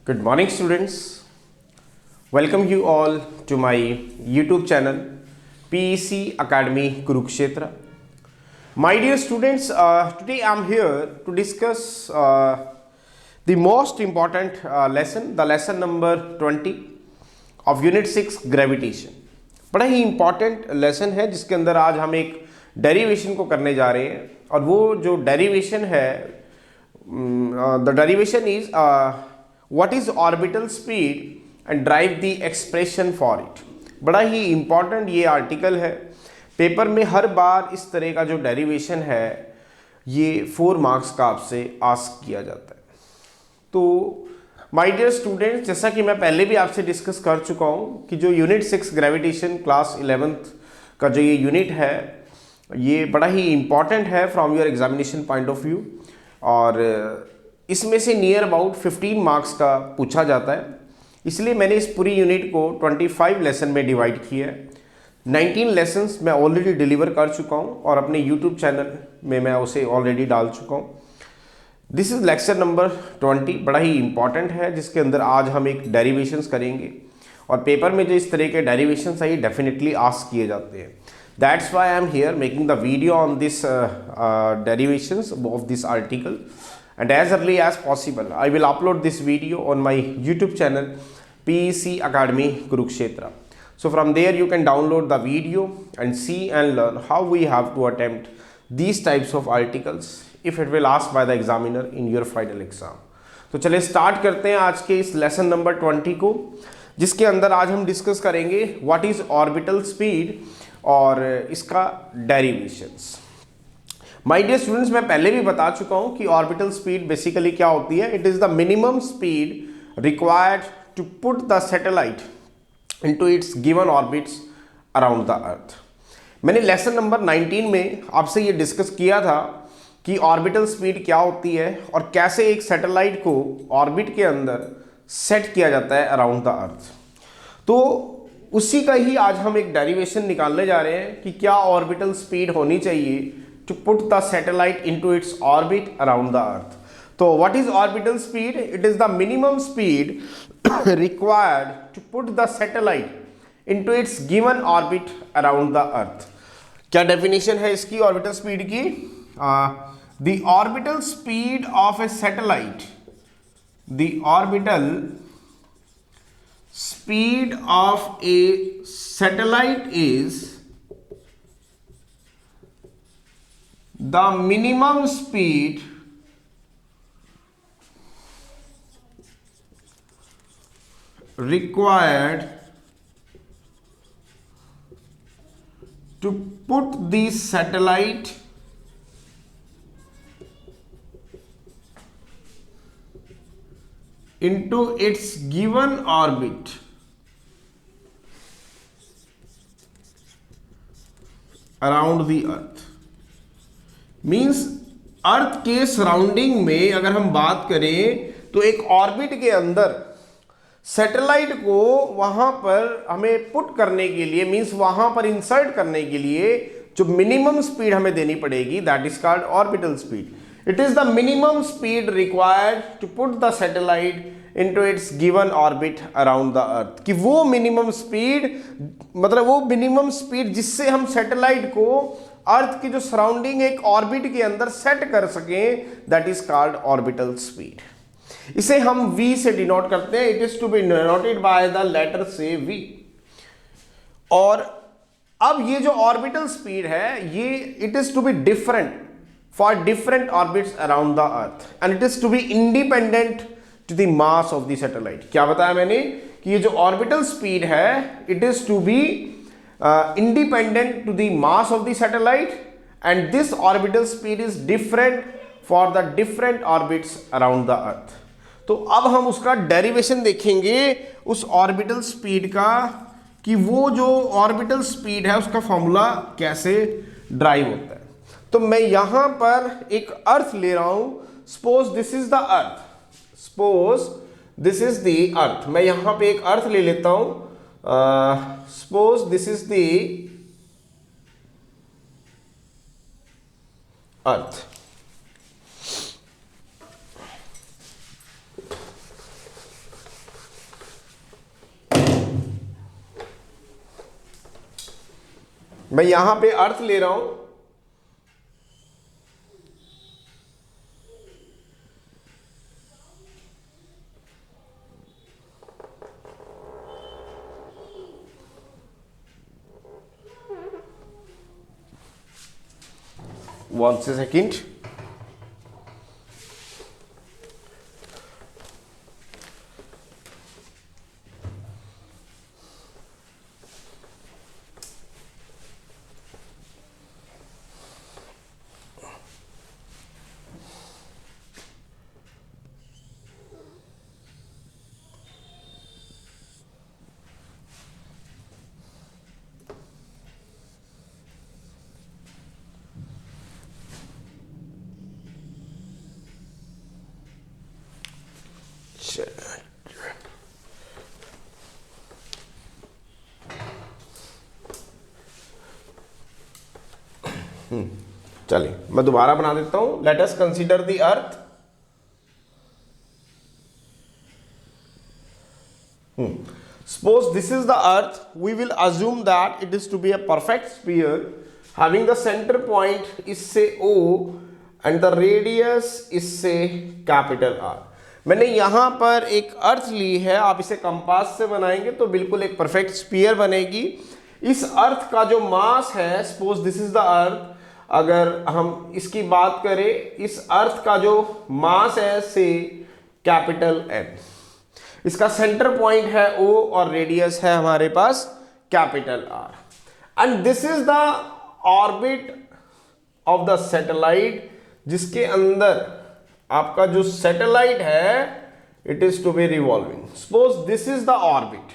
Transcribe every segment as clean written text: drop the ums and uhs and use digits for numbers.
Good morning, students. Welcome you all to my YouTube channel, PEC Academy Kurukshetra. My dear students, today I am here to discuss the most important lesson, the lesson number 20 of Unit 6 Gravitation. बड़ा ही important lesson है जिसके अंदर आज हम एक derivation को करने जा रहे हैं और वो जो derivation है, the derivation is what is orbital speed and drive the expression for it. बड़ा ही important ये आर्टिकल है, पेपर में हर बार इस तरह का जो डेरिवेशन है ये 4 मार्क्स का आपसे आस्क किया जाता है। तो माय डियर स्टूडेंट्स, जैसा कि मैं पहले भी आपसे डिस्कस कर चुका हूँ कि जो यूनिट 6 ग्रेविटेशन क्लास 11th का जो ये यूनिट है ये बड़ा ही इम्पॉर्टेंट है from your examination point of view और इसमें से नियर अबाउट 15 मार्क्स का पूछा जाता है, इसलिए मैंने इस पूरी यूनिट को 25 लेसन में डिवाइड किया है। 19 लेसन्स मैं ऑलरेडी डिलीवर कर चुका हूँ और अपने यूट्यूब चैनल में मैं उसे ऑलरेडी डाल चुका हूँ। दिस इज़ लेक्चर नंबर 20, बड़ा ही इंपॉर्टेंट है जिसके अंदर आज हम एक डेरिवेशंस करेंगे और पेपर में जो इस तरह के डेरिवेशंस है ये डेफिनेटली आस्क किए जाते हैं। That's why I am here making the video on this derivations of this article and as early as possible I will upload this video on my YouTube channel PEC Academy Kurukshetra. So from there you can download the video and see and learn how we have to attempt these types of articles if it will asked by the examiner in your final exam. तो चलिए start करते हैं आज के इस lesson number 20 को, जिसके अंदर आज हम डिस्कस करेंगे व्हाट इज ऑर्बिटल स्पीड और इसका डेरिवेशंस। माय डियर स्टूडेंट्स, मैं पहले भी बता चुका हूं कि ऑर्बिटल स्पीड बेसिकली क्या होती है। It is the minimum speed required to put the satellite into its given orbits around the earth. मैंने लेसन नंबर 19 में आपसे ये डिस्कस किया था कि ऑर्बिटल स्पीड क्या होती है और कैसे एक सैटेलाइट को ऑर्बिट के अंदर सेट किया जाता है अराउंड द अर्थ। तो उसी का ही आज हम एक डेरिवेशन निकालने जा रहे हैं कि क्या ऑर्बिटल स्पीड होनी चाहिए to put the satellite into its orbit around the earth. So what is orbital speed? It is the minimum speed required to put the satellite into its given orbit around the earth. क्या definition है इसकी orbital speed की? The orbital speed of a satellite, the orbital speed of a satellite is the minimum speed required to put the satellite into its given orbit around the earth. Means earth के surrounding में अगर हम बात करें तो एक orbit के अंदर सैटेलाइट को वहां पर हमें पुट करने के लिए, मीन्स वहां पर इंसर्ट करने के लिए जो मिनिमम स्पीड हमें देनी पड़ेगी, that is called orbital speed. It is the minimum speed required to put the satellite into its given orbit around the earth. कि वो मिनिमम स्पीड, मतलब वो मिनिमम स्पीड जिससे हम सैटेलाइट को अर्थ की जो सराउंडिंग एक ऑर्बिट के अंदर सेट कर सकें, that is called orbital speed. इसे हम v से डिनोट करते हैं। It is to be denoted by the letter से v। और अब ये जो ऑर्बिटल स्पीड है ये it is to be different for different orbits around the earth and it is to be independent to the mass of the satellite. क्या बताया मैंने कि ये जो ऑर्बिटल स्पीड है it is to be independent to the mass of the satellite and this orbital speed is different for the different orbits around the earth. तो अब हम उसका डेरिवेशन देखेंगे उस ऑर्बिटल स्पीड का कि वो जो ऑर्बिटल स्पीड है उसका फॉर्मूला कैसे ड्राइव होता है। तो मैं यहां पर एक अर्थ ले रहा हूं, suppose this is the earth, suppose this is the earth. मैं यहां पे एक अर्थ ले लेता हूं, suppose this is the earth। मैं यहां पे अर्थ ले रहा हूं, वन सेकेंड। चलिए मैं दोबारा बना देता हूं। Let us consider the earth. Suppose this is the earth, we will assume that it is to be a perfect sphere having the center point is say O and the radius is say capital R। मैंने यहां पर एक अर्थ ली है, आप इसे compass से बनाएंगे तो बिल्कुल एक परफेक्ट स्फीयर बनेगी। इस अर्थ का जो मास है, suppose this is the earth, अगर हम इसकी बात करें, इस अर्थ का जो मास है से कैपिटल M, इसका सेंटर पॉइंट है O और रेडियस है हमारे पास capital R and this is the orbit of the satellite, जिसके अंदर आपका जो सैटेलाइट है it is to be revolving. Suppose this is the orbit,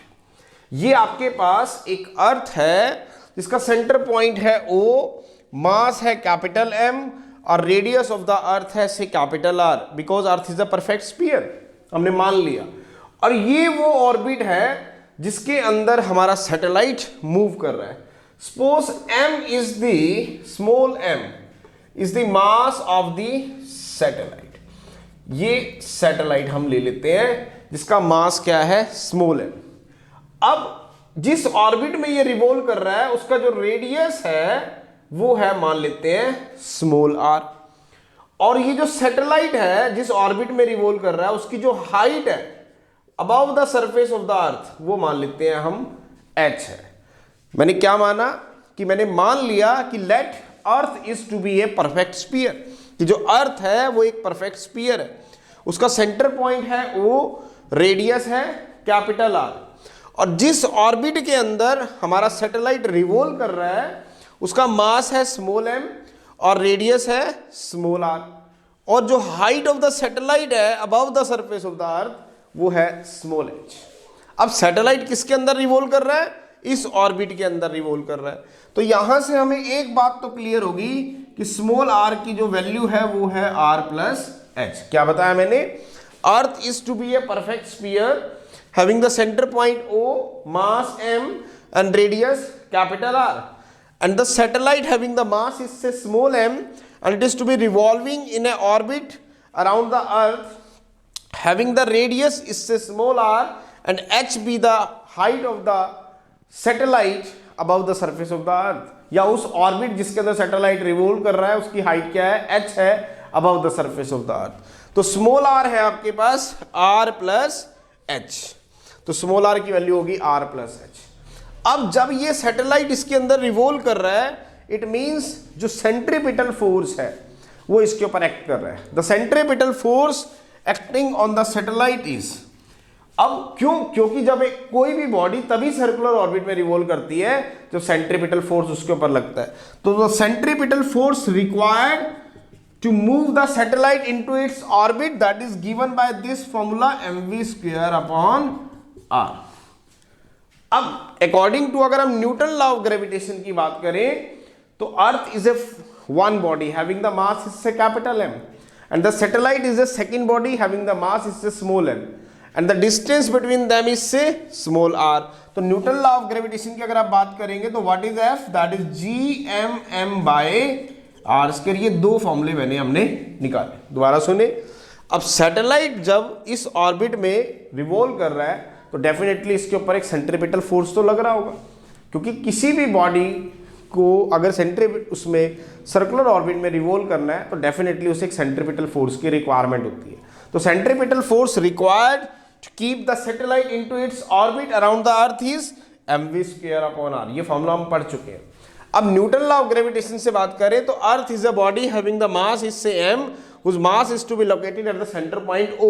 ये आपके पास एक अर्थ है जिसका सेंटर पॉइंट है O, मास है कैपिटल M और रेडियस ऑफ द अर्थ है से capital R, because earth is a perfect sphere, हमने मान लिया। और ये वो ऑर्बिट है जिसके अंदर हमारा सैटेलाइट मूव कर रहा है। Suppose M is the small m is the mass of the satellite. ये सैटेलाइट हम ले लेते हैं जिसका मास क्या है, स्मॉल m। अब जिस ऑर्बिट में ये रिवॉल्व कर रहा है उसका जो रेडियस है वो है, मान लेते हैं, स्मॉल r। और ये जो सैटेलाइट है जिस ऑर्बिट में रिवॉल्व कर रहा है उसकी जो हाइट है above the surface of the अर्थ वो मान लेते हैं हम h है। मैंने क्या माना कि मैंने मान लिया कि let earth is to be a perfect sphere, कि जो अर्थ है वो एक परफेक्ट स्फीयर है, उसका सेंटर पॉइंट है O, रेडियस है कैपिटल R, और जिस ऑर्बिट के अंदर हमारा सैटेलाइट रिवॉल्व कर रहा है उसका मास है स्मॉल m और रेडियस है स्मॉल r, और जो हाइट ऑफ द सैटेलाइट है above the surface of the अर्थ वो है स्मॉल h। अब सैटेलाइट किसके अंदर रिवॉल्व कर रहा है, इस ऑर्बिट के अंदर रिवॉल्व कर रहा है। तो यहां से हमें एक बात तो क्लियर होगी कि स्मॉल r की जो वैल्यू है वो है r प्लस h। क्या बताया मैंने, earth is to be a perfect sphere having the center point O, mass m and radius capital R, and the satellite having the mass is say small m and it is to be revolving in a orbit around the earth having the radius is say small r and h be the height of the satellite above the surface of the earth, या उस orbit जिसके अंदर satellite revolve कर रहा है उसकी height क्या है, h है above the surface of the अर्थ। तो स्मॉल r है आपके पास r प्लस h, तो स्मॉल r की वैल्यू होगी r प्लस h। अब जब ये सैटेलाइट इसके अंदर रिवॉल्व कर रहा है इट मींस जो सेंट्रीपिटल फोर्स है वो इसके ऊपर एक्ट कर रहा है। The centripetal force acting on the satellite is, अब क्योंकि जब एक कोई भी बॉडी तभी सर्कुलर ऑर्बिट में रिवॉल्व करती है जब सेंट्रीपिटल फोर्स उसके ऊपर लगता है। तो the centripetal force required to move the satellite into its orbit that is given by this formula mv² upon r। अब अकॉर्डिंग टू अगर हम न्यूटन लॉ ऑफ ग्रेविटेशन की बात करें तो earth is a one body having the mass is से capital M and the satellite is a second body having the mass is a small m and the distance between them is say small r। तो Newton law of gravitation की अगर आप बात करेंगे तो what is f, that is gmm by r। इसके लिए दो फॉर्मूले मैंने हमने निकाले, दोबारा सुने। अब सैटेलाइट जब इस ऑर्बिट में रिवॉल्व कर रहा है तो डेफिनेटली इसके ऊपर एक सेंट्रीपिटल फोर्स तो लग रहा होगा, क्योंकि किसी भी बॉडी को अगर उसमें सर्कुलर ऑर्बिट में रिवॉल्व करना है तो डेफिनेटली उसे एक सेंट्रीपिटल फोर्स की रिक्वायरमेंट होती है। तो centripetal force required to keep the satellite into its orbit around the earth is mv²/r। ये फॉर्मूला हम पढ़ चुके हैं। अब न्यूटन लॉ ऑफ ग्रेविटेशन से बात करें तो अर्थ is a body having the mass is से m whose mass is to be located at the center point O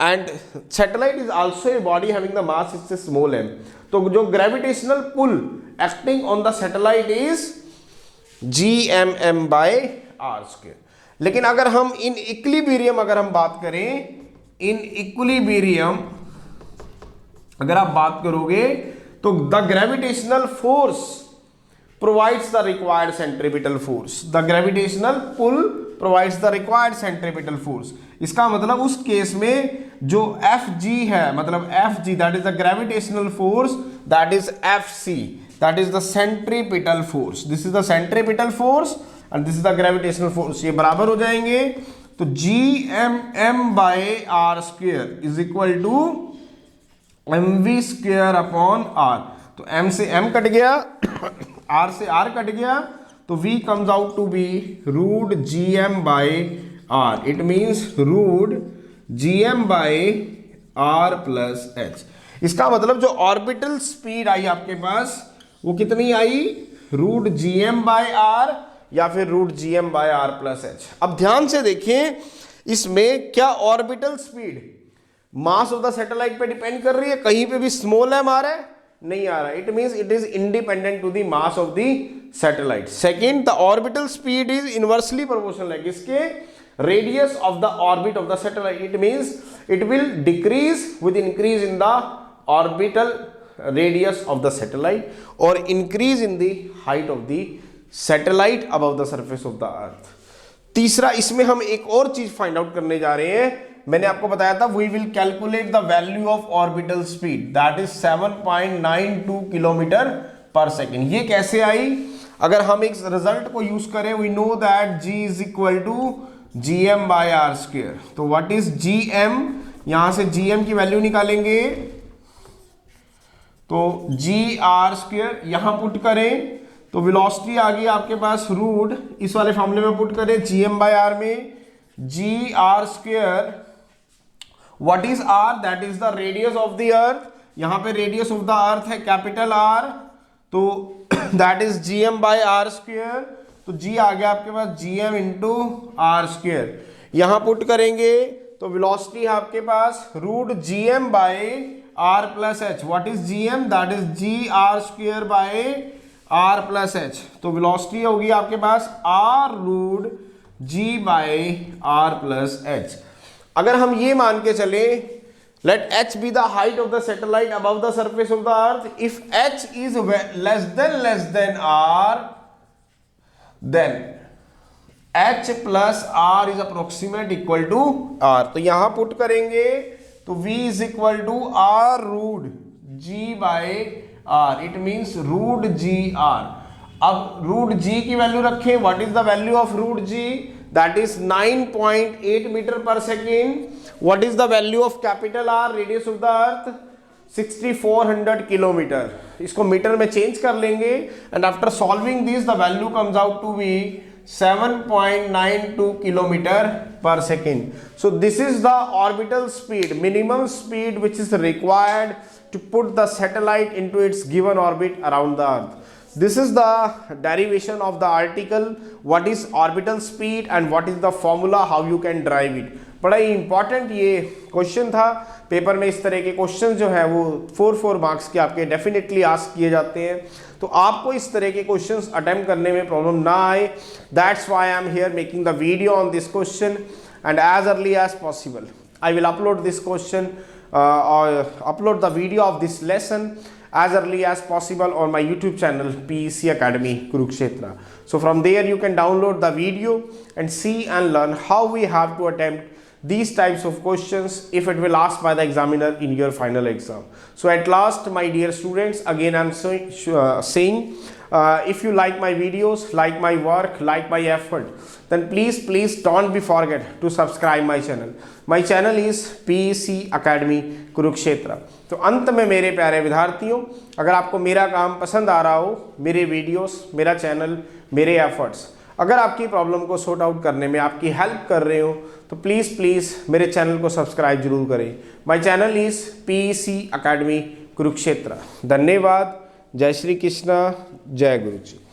and satellite is also a body having the mass is a small m। तो जो gravitational pull acting on the satellite is gmm/r²। लेकिन अगर हम in equilibrium अगर हम बात करें, in equilibrium अगर आप बात करोगे तो the gravitational force provides the required centripetal force, the gravitational pull provides the required centripetal force। इसका मतलब उस केस में जो Fg है, मतलब Fg that is the gravitational force, that is Fc, that is the centripetal force, this is the centripetal force and this is the gravitational force। ये बराबर हो जाएंगे तो gmm/r² is equal to mv²/r। तो m से m cut गया, r से r cut गया, तो v comes out to be √gm/r। It means √gm/r + h। इसका मतलब जो ऑर्बिटल स्पीड आई आपके पास वो कितनी आई, √gm/r या फिर √gm/r + h। अब ध्यान से देखें इसमें क्या orbital speed mass of the satellite पे डिपेंड कर रही है, कहीं पे भी स्मॉल m आ रहा है, नहीं आ रहा। It means it is independent to the mass of the satellite. Second, the orbital speed is inversely proportional है किसके, radius of the orbit of the satellite. It means it will decrease with increase in the orbital radius of the satellite और increase in the height of the satellite above the surface of the earth. तीसरा, इसमें हम एक और चीज find out करने जा रहे हैं। मैंने आपको बताया था we will calculate the value of orbital speed that is 7.92 kilometre per second. ये कैसे आई, अगर हम एक रिजल्ट को यूज करें, we know that g is equal to gm/r²। तो व्हाट इज gm, यहां से gm की वैल्यू निकालेंगे तो gr², यहां पुट करें तो वेलोसिटी आ गई आपके पास रूट, इस वाले फॉर्मूले में पुट करें gm/r में gr²। What is r? That is the radius of the earth। यहां पे radius of the earth है कैपिटल R, तो that is gm/r²। तो g आ गया आपके पास gm into r²। यहां पुट करेंगे तो वेलोसिटी है आपके पास √gm/r + h। What is gm? That is gr²/r + h। तो वेलोसिटी होगी आपके पास r√g/r + h। अगर हम ये मान के चले let h be the height of the satellite above the surface of the earth, if h is less than r then h + r is approximate equal to r। तो यहां पुट करेंगे तो v is equal to r√g/r। It means √gr। अब √g की वैल्यू रखें, what is the value of √g, that is 9.8 meter per second। what is the value of capital R, radius of the earth, 6400 kilometre. इसको metre में change कर लेंगे and after solving this the value comes out to be 7.92 kilometre per second. So this is the orbital speed, minimum speed which is required to put the satellite into its given orbit around the earth. This is the derivation of the article what is orbital speed and what is the formula how you can derive it। बड़ा ही important ये question था, paper में इस तरह के question जो है वो 4 मार्क्स के आपके डेफिनेटली आस्क किए जाते हैं, तो आपको इस तरह के क्वेश्चंस अटेम्प्ट करने में प्रॉब्लम ना आए। That's why I am here making the video on this question and as early as possible I will upload this question or upload the video of this lesson as early as possible on my YouTube channel PEC Academy Kurukshetra. So from there you can download the video and see and learn how we have to attempt these types of questions if it will asked by the examiner in your final exam. So at last my dear students, again I am saying if you like my videos, like my work, like my effort, then please don't be forget to subscribe my channel. My channel is PEC Academy Kurukshetra. तो अंत में मेरे प्यारे विद्यार्थियों, अगर आपको मेरा काम पसंद आ रहा हो, मेरे वीडियोस, मेरा चैनल, मेरे एफर्ट्स अगर आपकी प्रॉब्लम को सॉर्ट आउट करने में आपकी हेल्प कर रहे हो, तो प्लीज़ मेरे चैनल को सब्सक्राइब जरूर करें। My channel is PEC Academy Kurukshetra. धन्यवाद। जय श्री कृष्णा, जय गुरु जी।